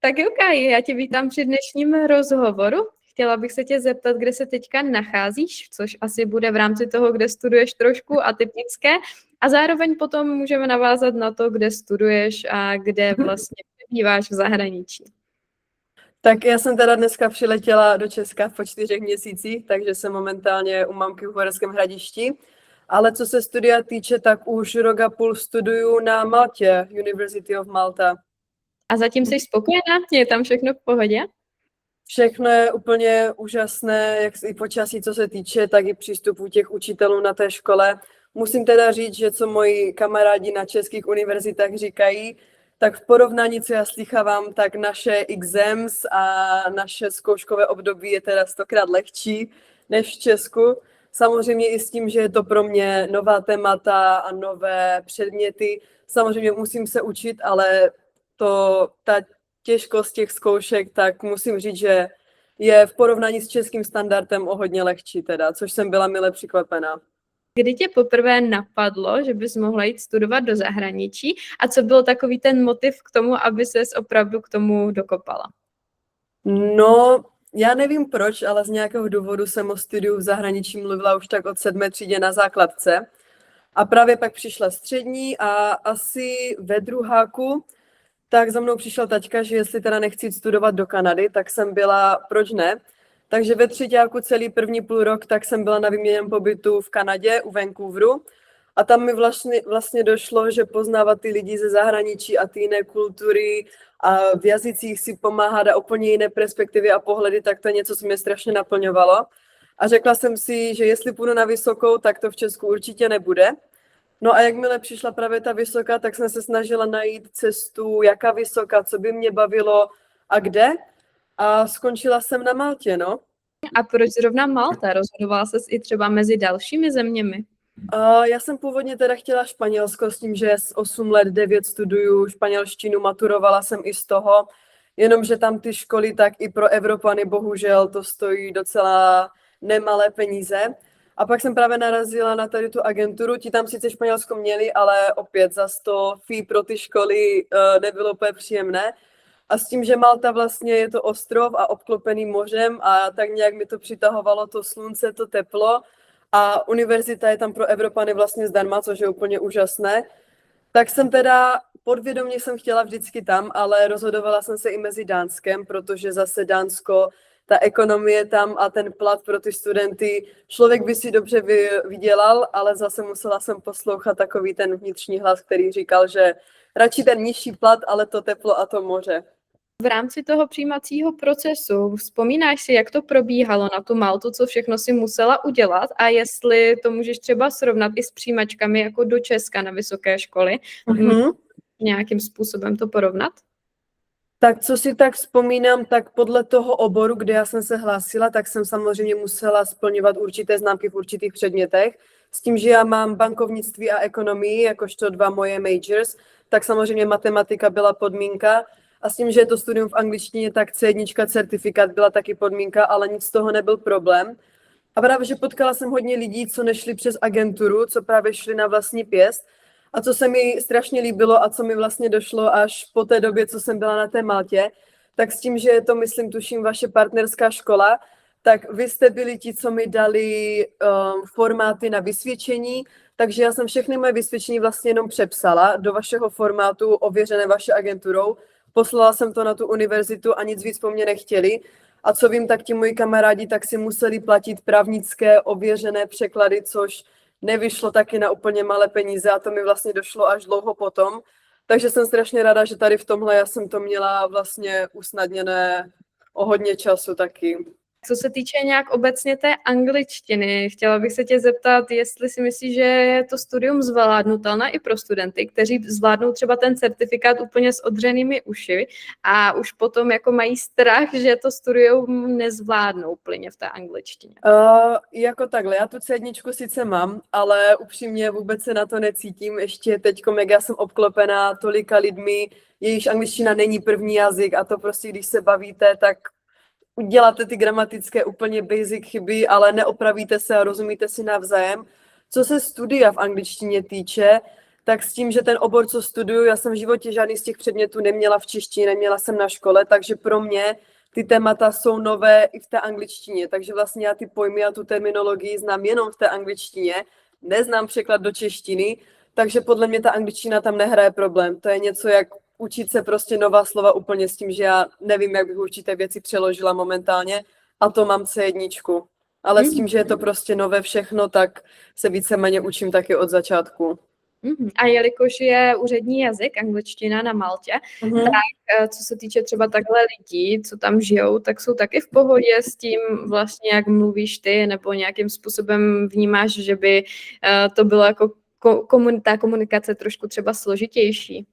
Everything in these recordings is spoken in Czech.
Tak jo, Káji, já tě vítám při dnešním rozhovoru. Chtěla bych se tě zeptat, kde se teďka nacházíš, což asi bude v rámci toho, kde studuješ, trošku atypické. A zároveň potom můžeme navázat na to, kde studuješ a kde vlastně přebýváš v zahraničí. Tak já jsem teda dneska přiletěla do Česka po 4 měsících, takže jsem momentálně u mamky v Uherském Hradišti. Ale co se studia týče, tak už rok a půl studuju na Maltě, University of Malta. A zatím jsi spokojená? Je tam všechno v pohodě? Všechno je úplně úžasné, jak i počasí, co se týče, tak i přístupu těch učitelů na té škole. Musím teda říct, že co moji kamarádi na českých univerzitách říkají, tak v porovnání, co já slychávám, tak naše exams a naše zkouškové období je teda 100krát lehčí než v Česku. Samozřejmě i s tím, že je to pro mě nová témata a nové předměty. Samozřejmě musím se učit, ale ta těžkost těch zkoušek, tak musím říct, že je v porovnání s českým standardem o hodně lehčí teda, což jsem byla mile překvapená. Kdy tě poprvé napadlo, že bys mohla jít studovat do zahraničí a co byl takový ten motiv k tomu, aby ses opravdu k tomu dokopala? No, já nevím proč, ale z nějakého důvodu jsem o studiu v zahraničí mluvila už tak od 7. třídě na základce. A právě pak přišla střední a asi ve druháku tak za mnou přišel taťka, že jestli teda nechci jít studovat do Kanady, tak jsem byla, proč ne? Takže ve třetíku celý první půl rok, tak jsem byla na výměnném pobytu v Kanadě, u Vancouveru. A tam mi vlastně došlo, že poznávat ty lidi ze zahraničí a ty jiné kultury a v jazycích si pomáhat a úplně jiné perspektivy a pohledy, tak to je něco, co mě strašně naplňovalo. A řekla jsem si, že jestli půjdu na vysokou, tak to v Česku určitě nebude. No a jakmile přišla právě ta vysoká, tak jsem se snažila najít cestu, jaká vysoká, co by mě bavilo a kde. A skončila jsem na Maltě, no. A proč zrovna Malta? Rozhodovala ses i třeba mezi dalšími zeměmi? Já jsem původně teda chtěla Španělsko s tím, že 8 let, 9 studuju španělštinu, maturovala jsem i z toho, jenomže tam ty školy tak i pro Evropany bohužel to stojí docela nemalé peníze. A pak jsem právě narazila na tady tu agenturu, ti tam sice Španělsko měli, ale opět za 100 fee pro ty školy nebylo úplně příjemné. A s tím, že Malta vlastně je to ostrov a obklopený mořem a tak nějak mi to přitahovalo to slunce, to teplo a univerzita je tam pro Evropany vlastně zdarma, což je úplně úžasné. Tak jsem teda podvědomě jsem chtěla vždycky tam, ale rozhodovala jsem se i mezi Dánskem, protože zase Dánsko, ta ekonomie tam a ten plat pro ty studenty, člověk by si dobře vydělal, ale zase musela jsem poslouchat takový ten vnitřní hlas, který říkal, že radši ten nižší plat, ale to teplo a to moře. V rámci toho přijímacího procesu vzpomínáš si, jak to probíhalo na tu Maltu, co všechno si musela udělat a jestli to můžeš třeba srovnat i s přijímačkami jako do Česka na vysoké školy, nějakým způsobem to porovnat? Tak co si tak vzpomínám, tak podle toho oboru, kde já jsem se hlásila, tak jsem samozřejmě musela splňovat určité známky v určitých předmětech. S tím, že já mám bankovnictví a ekonomii, jakožto 2 moje majors, tak samozřejmě matematika byla podmínka. A s tím, že je to studium v angličtině, tak C1 certifikát byla taky podmínka, ale nic z toho nebyl problém. A právě, že potkala jsem hodně lidí, co nešli přes agenturu, co právě šli na vlastní pěst. A co se mi strašně líbilo a co mi vlastně došlo až po té době, co jsem byla na té Maltě, tak s tím, že je to, myslím, tuším, vaše partnerská škola, tak vy jste byli ti, co mi dali formáty na vysvědčení, takže já jsem všechny moje vysvědčení vlastně jenom přepsala do vašeho formátu, ověřené vaší agenturou. Poslala jsem to na tu univerzitu a nic víc po mně nechtěli. A co vím, tak ti moji kamarádi tak si museli platit právnické ověřené překlady, což nevyšlo taky na úplně malé peníze a to mi vlastně došlo až dlouho potom. Takže jsem strašně ráda, že tady v tomhle já jsem to měla vlastně usnadněné o hodně času taky. Co se týče nějak obecně té angličtiny, chtěla bych se tě zeptat, jestli si myslíš, že je to studium zvládnutelné i pro studenty, kteří zvládnou třeba ten certifikát úplně s odřenými uši a už potom jako mají strach, že to studium nezvládnou úplně v té angličtině. Jako takhle, já tu C1 sice mám, ale upřímně vůbec se na to necítím. Ještě teďkom, jak já jsem obklopená tolika lidmi, jejichž angličtina není první jazyk a to prostě, když se bavíte, tak uděláte ty gramatické úplně basic chyby, ale neopravíte se a rozumíte si navzájem. Co se studia v angličtině týče, Tak s tím, že ten obor, co studuju, já jsem v životě žádný z těch předmětů neměla v češtině, neměla jsem na škole, takže pro mě ty témata jsou nové i v té angličtině, takže vlastně já ty pojmy a tu terminologii znám jenom v té angličtině, neznám překlad do češtiny, takže podle mě ta angličtina tam nehraje problém. To je něco jak učit se prostě nová slova úplně s tím, že já nevím, jak bych určité věci přeložila momentálně a to mám C1. Ale s tím, že je to prostě nové všechno, tak se víceméně učím taky od začátku. A jelikož je úřední jazyk angličtina na Maltě, tak co se týče třeba takhle lidí, co tam žijou, tak jsou taky v pohodě s tím vlastně, jak mluvíš ty, nebo nějakým způsobem vnímáš, že by to bylo jako ta komunikace trošku třeba složitější?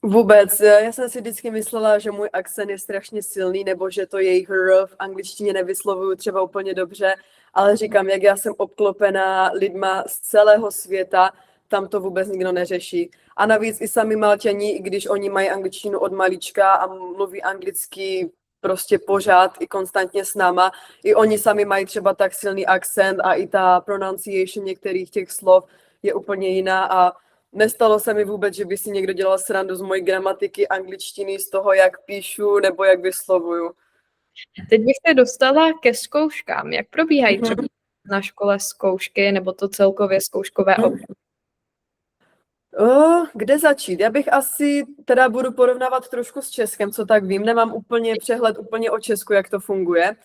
Vůbec. Já jsem si vždycky myslela, že můj akcent je strašně silný, nebo že to jejich R v angličtině nevyslovuju třeba úplně dobře, ale říkám, jak já jsem obklopená lidma z celého světa, tam to vůbec nikdo neřeší. A navíc i sami Malťani, i když oni mají angličtinu od malička a mluví anglicky prostě pořád i konstantně s náma, i oni sami mají třeba tak silný akcent a i ta pronunciation některých těch slov je úplně jiná a nestalo se mi vůbec, že by si někdo dělal srandu z mojí gramatiky angličtiny, z toho, jak píšu nebo jak vyslovuju. Teď bych se dostala ke zkouškám. Jak probíhají třeba na škole zkoušky nebo to celkově zkouškové období? Kde začít? Já bych asi teda budu porovnávat trošku s Českem, co tak vím. Nemám úplně přehled úplně o Česku, jak to funguje.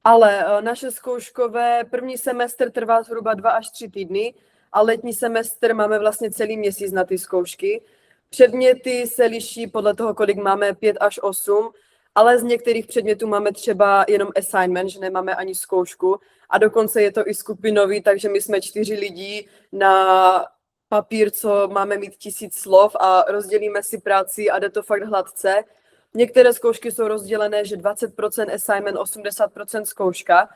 Ale naše zkouškové první semestr trvá zhruba 2 až 3 týdny a letní semestr máme vlastně celý měsíc na ty zkoušky. Předměty se liší podle toho, kolik máme, 5 až 8, ale z některých předmětů máme třeba jenom assignment, že nemáme ani zkoušku a dokonce je to i skupinový, takže my jsme 4 lidi na papír, co máme mít 1000 slov a rozdělíme si práci a jde to fakt hladce. Některé zkoušky jsou rozdělené, že 20% assignment, 80% zkouška.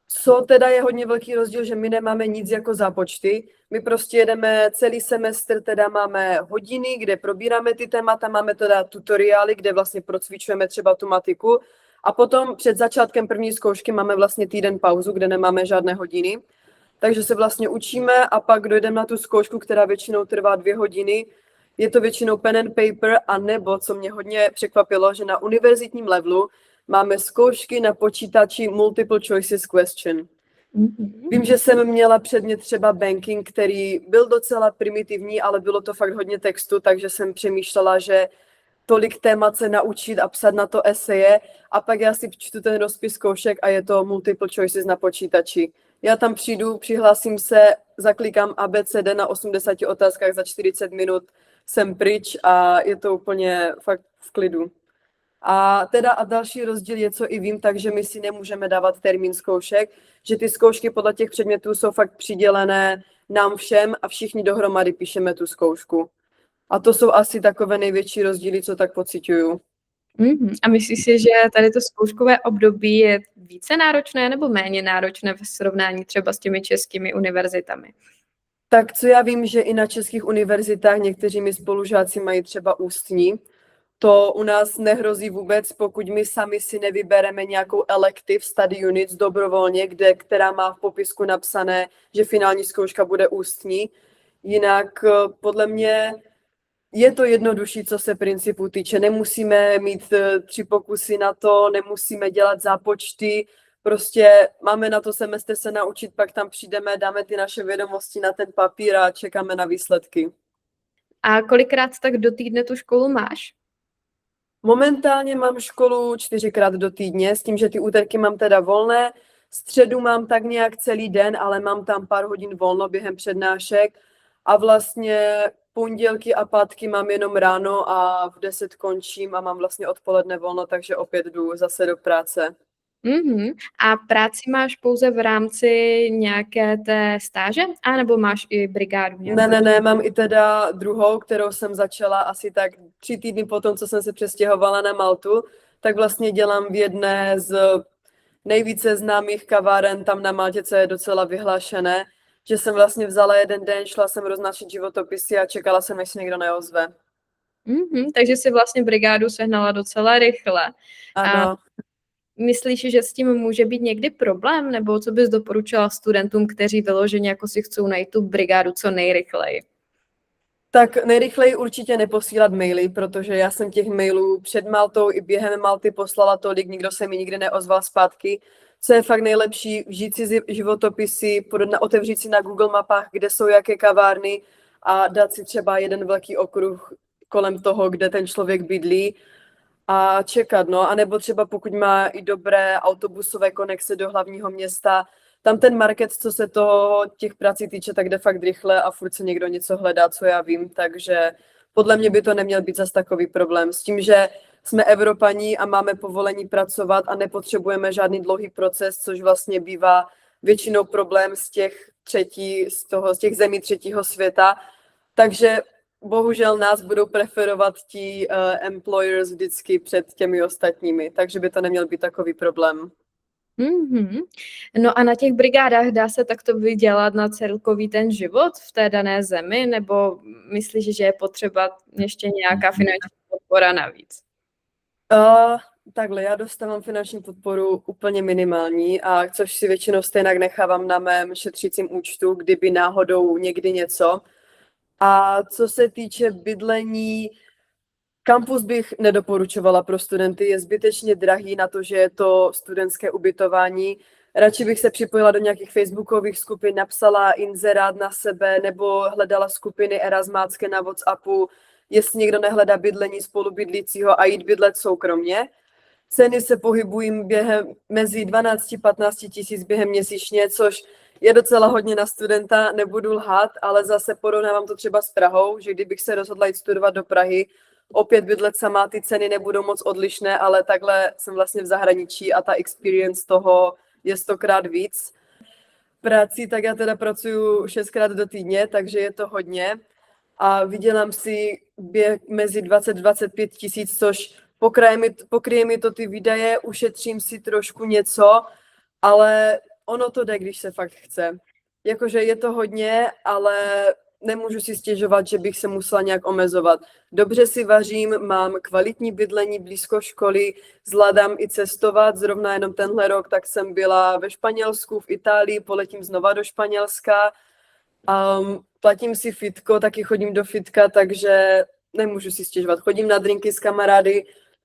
Co teda je hodně velký rozdíl, že my nemáme nic jako zápočty. My prostě jedeme celý semestr, teda máme hodiny, kde probíráme ty témata, máme teda tutoriály, kde vlastně procvičujeme třeba tu matiku a potom před začátkem první zkoušky máme vlastně týden pauzu, kde nemáme žádné hodiny. Takže se vlastně učíme a pak dojdeme na tu zkoušku, která většinou trvá 2 hodiny. Je to většinou pen and paper, a nebo, co mě hodně překvapilo, že na univerzitním levelu máme zkoušky na počítači multiple choices question. Vím, že jsem měla předmět třeba banking, který byl docela primitivní, ale bylo to fakt hodně textu, takže jsem přemýšlela, že tolik témat se naučit a psat na to eseje a pak já si čtu ten rozpis zkoušek a je to multiple choices na počítači. Já tam přijdu, přihlásím se, zaklikám ABCD na 80 otázkách za 40 minut, jsem pryč a je to úplně fakt v klidu. A další rozdíl je, co i vím, takže my si nemůžeme dávat termín zkoušek, že ty zkoušky podle těch předmětů jsou fakt přidělené nám všem a všichni dohromady píšeme tu zkoušku. A to jsou asi takové největší rozdíly, co tak pociťuju. A myslíš si, že tady to zkouškové období je více náročné nebo méně náročné v srovnání třeba s těmi českými univerzitami? Tak co já vím, že i na českých univerzitách někteří mi spolužáci mají třeba ústní, to u nás nehrozí vůbec, pokud my sami si nevybereme nějakou elective study units dobrovolně, která má v popisku napsané, že finální zkouška bude ústní. Jinak podle mě je to jednodušší, co se principu týče. Nemusíme mít 3 pokusy na to, nemusíme dělat zápočty, prostě máme na to semestr se naučit, pak tam přijdeme, dáme ty naše vědomosti na ten papír a čekáme na výsledky. A kolikrát tak do týdne tu školu máš? Momentálně mám školu 4krát do týdně, s tím, že ty úterky mám teda volné, středu mám tak nějak celý den, ale mám tam pár hodin volno během přednášek a vlastně pondělky a pátky mám jenom ráno a v 10 končím a mám vlastně odpoledne volno, takže opět jdu zase do práce. A práci máš pouze v rámci nějaké té stáže, anebo máš i brigádu? Ne, mám i teda druhou, kterou jsem začala asi tak 3 týdny potom, co jsem se přestěhovala na Maltu, tak vlastně dělám v jedné z nejvíce známých kaváren tam na Maltě, co je docela vyhlášené, že jsem vlastně vzala jeden den, šla jsem roznášet životopisy a čekala jsem, než se někdo neozve. Takže si vlastně brigádu sehnala docela rychle. Ano. A myslíš, že s tím může být někdy problém, nebo co bys doporučila studentům, kteří vyloženě jako si chcou najít tu brigádu co nejrychleji? Tak nejrychleji určitě neposílat maily, protože já jsem těch mailů před Maltou i během Malty poslala tolik, nikdo se mi nikdy neozval zpátky. Co je fakt nejlepší, vžít si životopisy, otevřít si na Google mapách, kde jsou jaké kavárny a dát si třeba jeden velký okruh kolem toho, kde ten člověk bydlí a čekat, no. A nebo třeba pokud má i dobré autobusové konexe do hlavního města, tam ten market, co se toho těch prací týče, tak jde fakt rychle a furt se někdo něco hledá, co já vím, takže podle mě by to neměl být zas takový problém. S tím, že jsme Evropaní a máme povolení pracovat a nepotřebujeme žádný dlouhý proces, což vlastně bývá většinou problém z těch zemí třetího světa. Takže bohužel nás budou preferovat ti employers vždycky před těmi ostatními, takže by to neměl být takový problém. Mm-hmm. No a na těch brigádách dá se takto vydělat na celkový ten život v té dané zemi, nebo myslíš, že je potřeba ještě nějaká finanční podpora navíc? Takhle, já dostávám finanční podporu úplně minimální, a což si většinou stejně nechávám na mém šetřícím účtu, kdyby náhodou někdy něco. A co se týče bydlení, kampus bych nedoporučovala pro studenty, je zbytečně drahý na to, že je to studentské ubytování. Radši bych se připojila do nějakých facebookových skupin, napsala inzerát na sebe nebo hledala skupiny erasmácké na WhatsAppu, jestli někdo nehledá bydlení spolubydlícího a jít bydlet soukromně. Ceny se pohybují mezi 12-15 tisíc během měsíčně, což je docela hodně na studenta, nebudu lhát, ale zase porovnávám to třeba s Prahou, že kdybych se rozhodla jít studovat do Prahy, opět bydlet sama, ty ceny nebudou moc odlišné, ale takhle jsem vlastně v zahraničí a ta experience toho je 100krát víc. Práci, tak já teda pracuju 6krát do týdně, takže je to hodně a vydělám si mezi 20-25 tisíc, což pokryje mi to ty výdaje, ušetřím si trošku něco, ale ono to jde, když se fakt chce. Jakože je to hodně, ale nemůžu si stěžovat, že bych se musela nějak omezovat. Dobře si vařím, mám kvalitní bydlení blízko školy, zvládám i cestovat. Zrovna jenom tenhle rok tak jsem byla ve Španělsku, v Itálii, poletím znova do Španělska. Platím si fitko, taky chodím do fitka, takže nemůžu si stěžovat. Chodím na drinky s kamarády,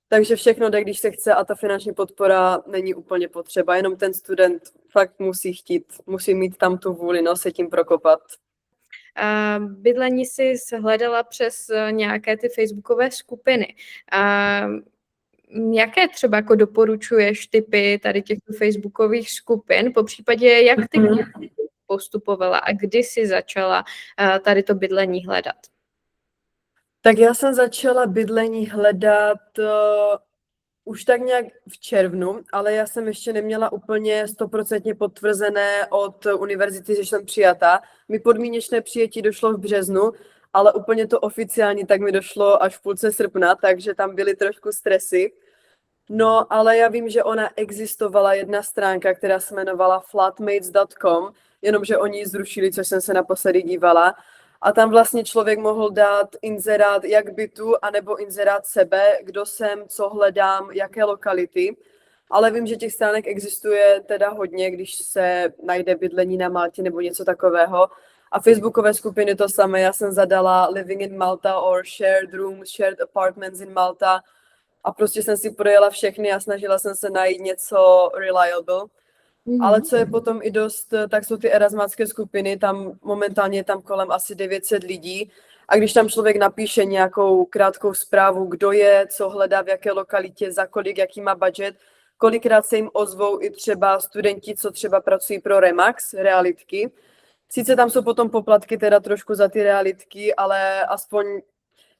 takže všechno jde, když se chce, a ta finanční podpora není úplně potřeba. Jenom ten student fakt musí chtít, musí mít tam tu vůli, no, se tím prokopat. Bydlení si hledala přes nějaké ty facebookové skupiny. Jaké třeba jako doporučuješ typy tady těchto facebookových skupin? Popřípadě, jak ty postupovala a kdy jsi začala tady to bydlení hledat? Tak já jsem začala bydlení hledat už tak nějak v červnu, ale já jsem ještě neměla úplně 100% potvrzené od univerzity, že jsem přijata. Mi podmínečné přijetí došlo v březnu, ale úplně to oficiální tak mi došlo až v půlce srpna, takže tam byly trošku stresy. No, ale já vím, že ona existovala jedna stránka, která se jmenovala flatmates.com, jenomže oni ji zrušili, což jsem se naposledy dívala. A tam vlastně člověk mohl dát inzerát jak bytu, anebo inzerát sebe, kdo jsem, co hledám, jaké lokality. Ale vím, že těch stránek existuje teda hodně, když se najde bydlení na Maltě nebo něco takového. A facebookové skupiny to samé. Já jsem zadala Living in Malta or Shared Rooms, Shared Apartments in Malta. A prostě jsem si projela všechny a snažila jsem se najít něco reliable. Ale co je potom i dost, tak jsou ty erasmácké skupiny, tam momentálně je tam kolem asi 900 lidí. A když tam člověk napíše nějakou krátkou zprávu, kdo je, co hledá, v jaké lokalitě, za kolik, jaký má budget, kolikrát se jim ozvou i třeba studenti, co třeba pracují pro Remax, realitky. Sice tam jsou potom poplatky teda trošku za ty realitky, ale aspoň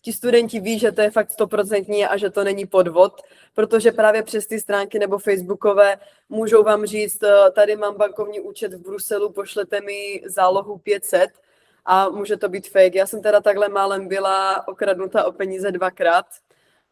ti studenti ví, že to je fakt 100% a že to není podvod, protože právě přes ty stránky nebo facebookové můžou vám říct, tady mám bankovní účet v Bruselu, pošlete mi zálohu 500 a může to být fake. Já jsem teda takhle málem byla okradnuta o peníze 2krát,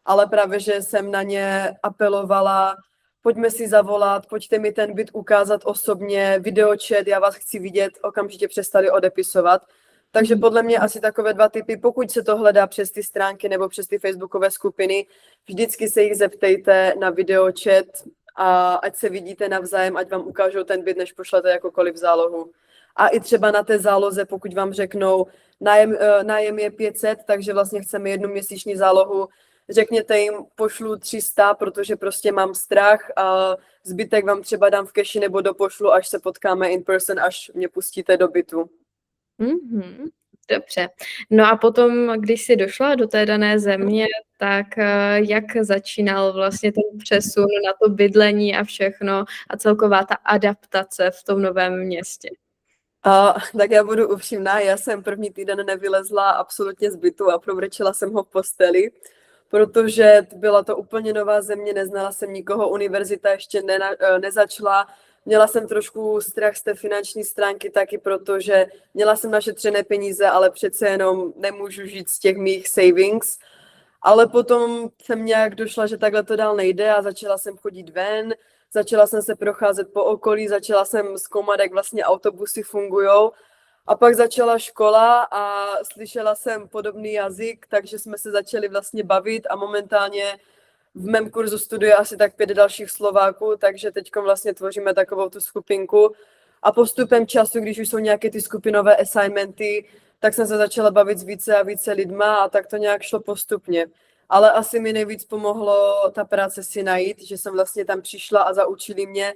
ale právě, že jsem na ně apelovala, pojďme si zavolat, pojďte mi ten byt ukázat osobně, videočet, já vás chci vidět, okamžitě přestali odepisovat. Takže podle mě asi takové 2 typy, pokud se to hledá přes ty stránky nebo přes ty facebookové skupiny, vždycky se jich zeptejte na videočet a ať se vidíte navzájem, ať vám ukážou ten byt, než pošlete jakoukoliv zálohu. A i třeba na té záloze, pokud vám řeknou, nájem je 500, takže vlastně chceme 1 měsíční zálohu, řekněte jim, pošlu 300, protože prostě mám strach a zbytek vám třeba dám v keši nebo dopošlu, až se potkáme in person, až mě pustíte do bytu. Mhm. Dobře. No a potom, když jsi došla do té dané země, tak jak začínal vlastně ten přesun na to bydlení a všechno a celková ta adaptace v tom novém městě? Tak já budu upřímná, já jsem první týden nevylezla absolutně z bytu a provrčela jsem ho v posteli, protože byla to úplně nová země, neznala jsem nikoho, univerzita ještě nezačala. Měla jsem trošku strach z té finanční stránky taky, protože měla jsem našetřené peníze, ale přece jenom nemůžu žít z těch mých savings. Ale potom jsem nějak došla, že takhle to dál nejde a začala jsem chodit ven, začala jsem se procházet po okolí, začala jsem zkoumat, jak vlastně autobusy fungují. A pak začala škola a slyšela jsem podobný jazyk, takže jsme se začali vlastně bavit a momentálně v mém kurzu studuje asi tak 5 dalších Slováků, takže teď vlastně tvoříme takovou tu skupinku. A postupem času, když už jsou nějaké ty skupinové assignmenty, tak jsem se začala bavit s více a více lidma a tak to nějak šlo postupně. Ale asi mi nejvíc pomohlo ta práce si najít, že jsem vlastně tam přišla a zaučili mě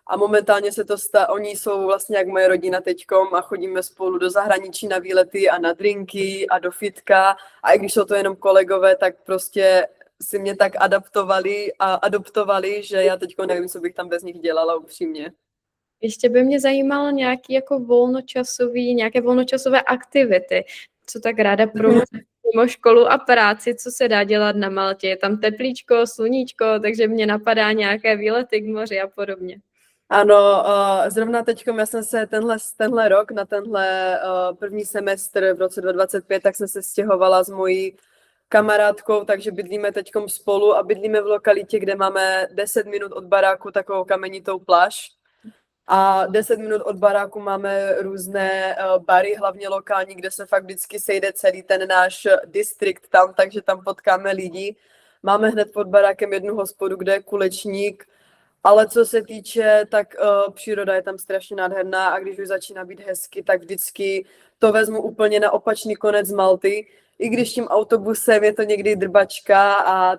a momentálně se to oni jsou vlastně jak moje rodina teďkom a chodíme spolu do zahraničí na výlety a na drinky a do fitka a i když jsou to jenom kolegové, tak prostě si mě tak adoptovali, že já teďko nevím, co bych tam bez nich dělala upřímně. Ještě by mě zajímalo nějaké jako nějaké volnočasové aktivity, co tak ráda provozuješ mimo školu a práci, co se dá dělat na Maltě. Je tam teplíčko, sluníčko, takže mě napadá nějaké výlety k moři a podobně. Ano, zrovna teďkom já jsem se tenhle rok, na tenhle první semestr v roce 2025, tak jsem se stěhovala s mojí kamarádkou, takže bydlíme teďkom spolu a bydlíme v lokalitě, kde máme 10 minut od baráku takovou kamenitou pláž. A 10 minut od baráku máme různé bary, hlavně lokální, kde se fakt vždycky sejde celý ten náš distrikt tam, takže tam potkáme lidi. Máme hned pod barákem jednu hospodu, kde je kulečník, ale co se týče, tak příroda je tam strašně nádherná a když už začíná být hezky, tak vždycky to vezmu úplně na opačný konec Malty. I když tím autobusem je to někdy drbačka a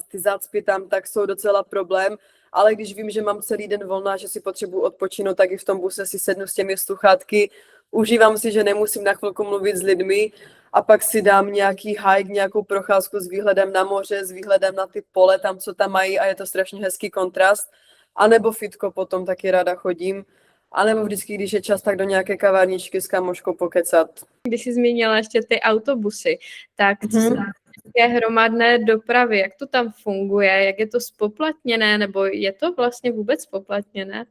ty zácpy tam tak jsou docela problém, ale když vím, že mám celý den volná, že si potřebuji odpočinout, tak i v tom buse si sednu s těmi sluchátky, užívám si, že nemusím na chvilku mluvit s lidmi a pak si dám nějaký hike, nějakou procházku s výhledem na moře, s výhledem na ty pole tam, co tam mají a je to strašně hezký kontrast. A nebo fitko potom taky ráda chodím. A nebo vždycky, když je čas, tak do nějaké kavárničky s kamoškou pokecat. Když jsi zmínila ještě ty autobusy, tak co se týče hromadné dopravy, jak to tam funguje, jak je to spoplatněné, nebo je to vlastně vůbec spoplatněné?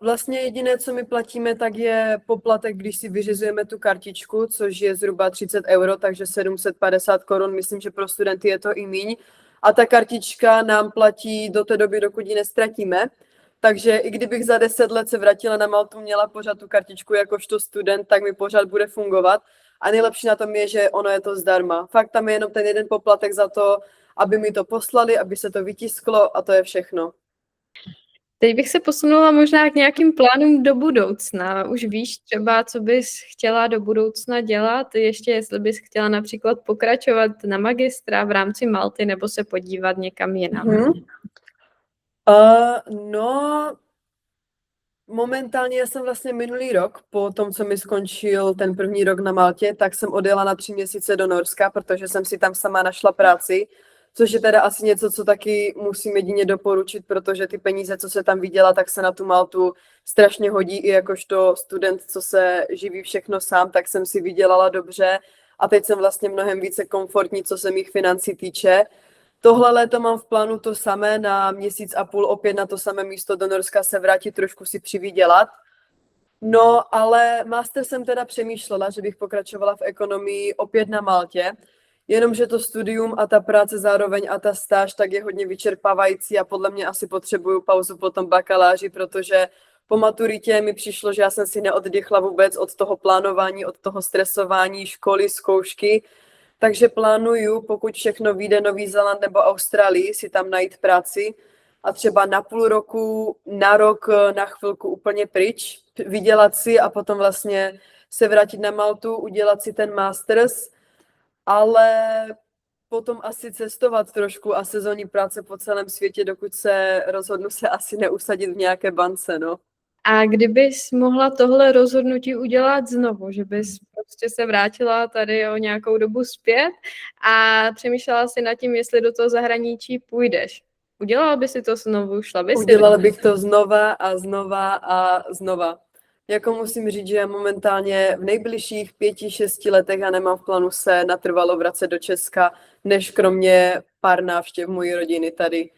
Vlastně jediné, co my platíme, tak je poplatek, když si vyřizujeme tu kartičku, což je zhruba 30 euro, takže 750 korun, myslím, že pro studenty je to i míň. A ta kartička nám platí do té doby, dokud ji nestratíme. Takže i kdybych za 10 let se vrátila na Maltu, měla pořád tu kartičku jakožto student, tak mi pořád bude fungovat. A nejlepší na tom je, že ono je to zdarma. Fakt tam je jenom ten jeden poplatek za to, aby mi to poslali, aby se to vytisklo a to je všechno. Teď bych se posunula možná k nějakým plánům do budoucna. Už víš třeba, co bys chtěla do budoucna dělat? Ještě jestli bys chtěla například pokračovat na magistra v rámci Malty nebo se podívat někam jinam? No, momentálně já jsem vlastně minulý rok, po tom, co mi skončil ten první rok na Maltě, tak jsem odjela na 3 měsíce do Norska, protože jsem si tam sama našla práci, což je teda asi něco, co taky musím jedině doporučit, protože ty peníze, co se tam viděla, tak se na tu Maltu strašně hodí i jakožto student, co se živí všechno sám, tak jsem si vydělala dobře a teď jsem vlastně mnohem více komfortní, co se mých financí týče. Tohle léto mám v plánu to samé, na 1,5 měsíce opět na to samé místo do Norska se vrátit, trošku si přivydělat. No, ale master jsem teda přemýšlela, že bych pokračovala v ekonomii opět na Maltě, jenomže to studium a ta práce zároveň a ta stáž tak je hodně vyčerpávající a podle mě asi potřebuju pauzu po tom bakaláři, protože po maturitě mi přišlo, že já jsem si neoddychla vůbec od toho plánování, od toho stresování, školy, zkoušky. Takže plánuju, pokud všechno vyjde, Nový Zéland nebo Austrálii, si tam najít práci a třeba na půl roku, na rok, na chvilku úplně pryč vydělat si a potom vlastně se vrátit na Maltu, udělat si ten masters, ale potom asi cestovat trošku a sezónní práce po celém světě, dokud se rozhodnu se asi neusadit v nějaké bance, no. A kdybys mohla tohle rozhodnutí udělat znovu, že bys prostě se vrátila tady o nějakou dobu zpět a přemýšlela si nad tím, jestli do toho zahraničí půjdeš. Udělala by si to znovu? Šla bys? Udělala bych to znova a znova a znova. Jako musím říct, že momentálně v nejbližších 5-6 letech já nemám v plánu se natrvalo vracet do Česka, než kromě pár návštěv mojí rodiny tady.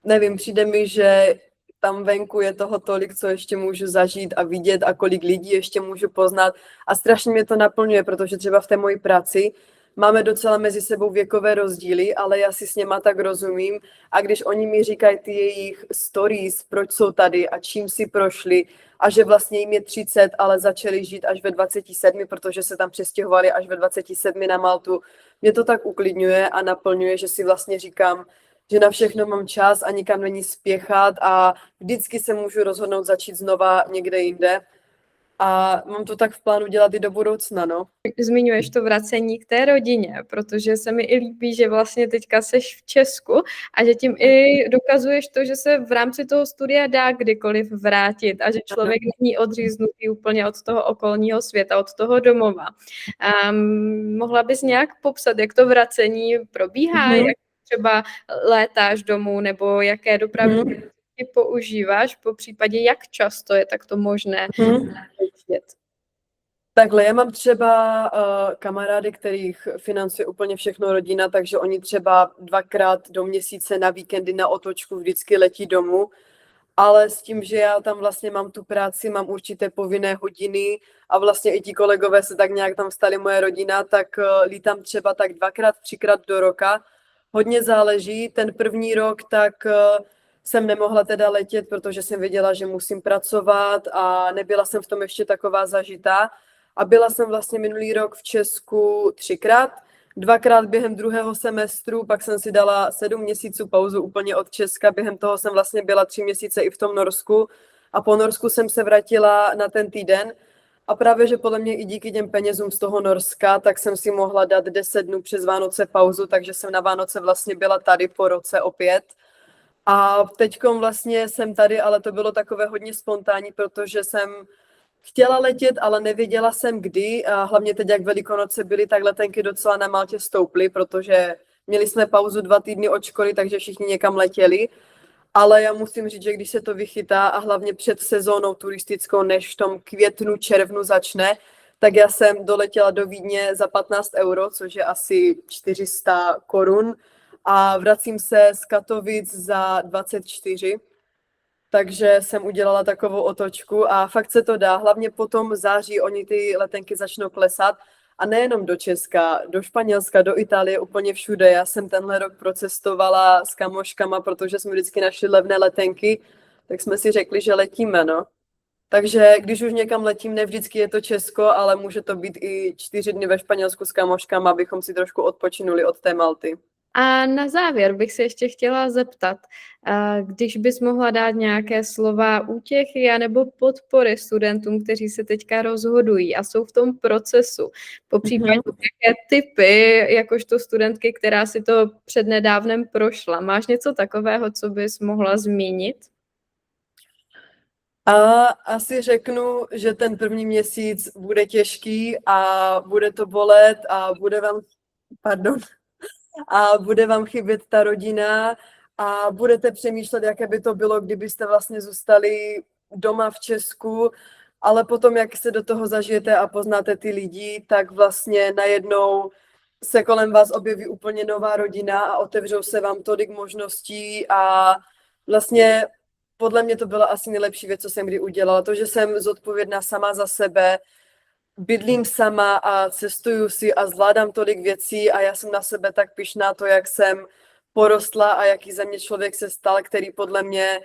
Nevím, přijde mi, že tam venku je toho tolik, co ještě můžu zažít a vidět a kolik lidí ještě můžu poznat a strašně mě to naplňuje, protože třeba v té mojí práci máme docela mezi sebou věkové rozdíly, ale já si s něma tak rozumím a když oni mi říkají ty jejich stories, proč jsou tady a čím si prošli a že vlastně jim je 30, ale začali žít až ve 27, protože se tam přestěhovali až ve 27 na Maltu, mě to tak uklidňuje a naplňuje, že si vlastně říkám, že na všechno mám čas a nikam není spěchat a vždycky se můžu rozhodnout začít znova někde jinde. A mám to tak v plánu dělat i do budoucna, no. Zmiňuješ to vracení k té rodině, protože se mi i líbí, že vlastně teďka seš v Česku a že tím i dokazuješ to, že se v rámci toho studia dá kdykoliv vrátit a že člověk není odříznutý úplně od toho okolního světa, od toho domova. Mohla bys nějak popsat, jak to vracení probíhá, jak třeba létáš domů nebo jaké dopravní používáš, po případě jak často je takto možné jezdit? Takhle, já mám třeba kamarády, kterých financuje úplně všechno rodina, takže oni třeba 2krát do měsíce na víkendy na otočku vždycky letí domů, ale s tím, že já tam vlastně mám tu práci, mám určité povinné hodiny a vlastně i ti kolegové se tak nějak tam stali moje rodina, tak lítám třeba tak 2krát, 3krát do roka. Hodně záleží, ten první rok tak jsem nemohla teda letět, protože jsem věděla, že musím pracovat a nebyla jsem v tom ještě taková zažitá. A byla jsem vlastně minulý rok v Česku 3krát, 2krát během druhého semestru, pak jsem si dala 7 měsíců pauzu úplně od Česka, během toho jsem vlastně byla 3 měsíce i v tom Norsku a po Norsku jsem se vrátila na ten týden a právě, že podle mě i díky těm penězům z toho Norska, tak jsem si mohla dát 10 dnů přes Vánoce pauzu, takže jsem na Vánoce vlastně byla tady po roce opět. A teďkom vlastně jsem tady, ale to bylo takové hodně spontánní, protože jsem chtěla letět, ale nevěděla jsem kdy a hlavně teď, jak Velikonoce byly, tak letenky docela na Maltě stouply, protože měli jsme pauzu 2 týdny od školy, takže všichni někam letěli. Ale já musím říct, že když se to vychytá a hlavně před sezónou turistickou, než v tom květnu, červnu začne, tak já jsem doletěla do Vídně za 15 €, což je asi 400 korun a vracím se z Katovic za 24, takže jsem udělala takovou otočku a fakt se to dá. Hlavně potom v září oni ty letenky začnou klesat a nejenom do Česka, do Španělska, do Itálie, úplně všude. Já jsem tenhle rok procestovala s kamoškama, protože jsme vždycky našli levné letenky, tak jsme si řekli, že letíme, no. Takže když už někam letím, ne vždycky je to Česko, ale může to být i 4 dny ve Španělsku s kamoškama, abychom si trošku odpočinuli od té Malty. A na závěr bych se ještě chtěla zeptat, když bys mohla dát nějaké slova útěchy anebo podpory studentům, kteří se teďka rozhodují a jsou v tom procesu, popřípadě jaké tipy, jakožto studentky, která si to přednedávnem prošla. Máš něco takového, co bys mohla zmínit? A asi řeknu, že ten první měsíc bude těžký a bude to bolet a bude vám chybět ta rodina a budete přemýšlet, jaké by to bylo, kdybyste vlastně zůstali doma v Česku, ale potom, jak se do toho zažijete a poznáte ty lidi, tak vlastně najednou se kolem vás objeví úplně nová rodina a otevřou se vám tolik možností a vlastně podle mě to byla asi nejlepší věc, co jsem kdy udělala. To, že jsem zodpovědná sama za sebe, bydlím sama a cestuju si a zvládám tolik věcí a já jsem na sebe tak pyšná to, jak jsem porostla a jaký ze mě člověk se stal, který podle mě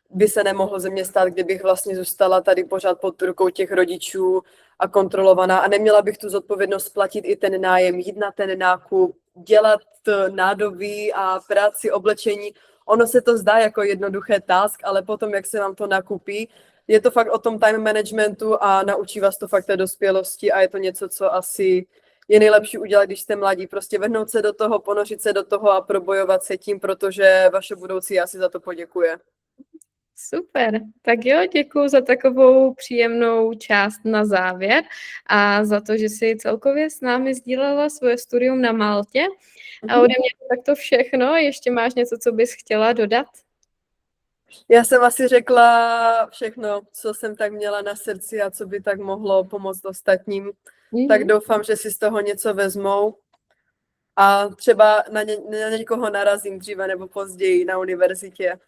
by se nemohl ze mě stát, kdybych vlastně zůstala tady pořád pod rukou těch rodičů a kontrolovaná a neměla bych tu zodpovědnost platit i ten nájem, jít na ten nákup, dělat nádoby a práci, oblečení. Ono se to zdá jako jednoduché task, ale potom, jak se vám to nakupí, je to fakt o tom time managementu a naučí vás to fakt té dospělosti a je to něco, co asi je nejlepší udělat, když jste mladí. Prostě vrhnout se do toho, ponořit se do toho a probojovat se tím, protože vaše budoucí asi za to poděkuje. Super, tak jo, děkuji za takovou příjemnou část na závěr a za to, že jsi celkově s námi sdílela svoje studium na Maltě. A ode mě to takto všechno. Ještě máš něco, co bys chtěla dodat? Já jsem asi řekla všechno, co jsem tak měla na srdci a co by tak mohlo pomoct ostatním. Tak doufám, že si z toho něco vezmou a třeba na někoho narazím dříve nebo později na univerzitě.